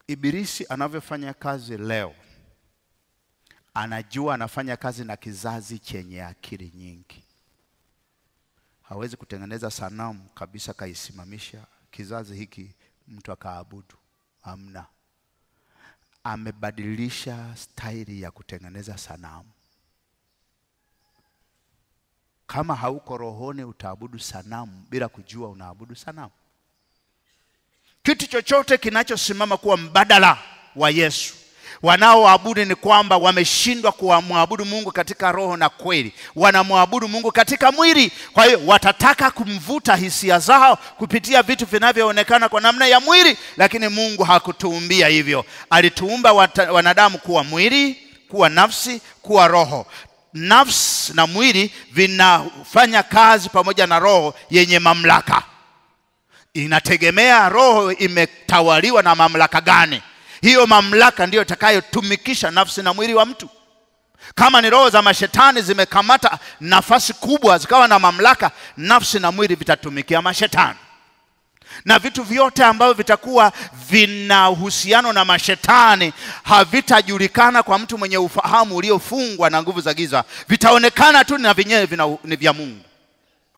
Ibilisi anavyofanya kazi leo, anajua anafanya kazi na kizazi chenye akili nyingi. Hawezi kutengeneza sanamu kabisa kaisimamisha kizazi hiki mtu akaabudu. Hamna. Amebadilisha staili ya kutengeneza sanamu. Kama hauko rohoni utaabudu sanamu bila kujua unaabudu sanamu. Kitu chochote kinachosimama kuwa mbadala wa Yesu, wanaoabudu ni kwamba wameshindwa kumwabudu Mungu katika roho na kweli. Wanamwabudu Mungu katika mwili. Kwa hiyo watataka kumvuta hisia zao kupitia vitu vinavyoonekana kwa namna ya mwili, lakini Mungu hakutuumbia hivyo. Alituumba wanadamu kuwa mwili, kuwa nafsi, kuwa roho. Nafsi na mwili vinafanya kazi pamoja na roho yenye mamlaka. Inategemea roho imetawaliwa na mamlaka gani. Hiyo mamlaka ndiyo itakayotumikisha nafsi na mwili wa mtu. Kama ni roho za mashetani zimekamata nafasi kubwa zikawa na mamlaka, nafsi na mwili vitatumikia mashetani. Na vitu vyote ambavyo vitakuwa vina uhusiano na mashetani havitajulikana kwa mtu mwenye ufahamu uliofungwa na nguvu za giza. Vitaonekana tu na vyenyewe ni vya Mungu.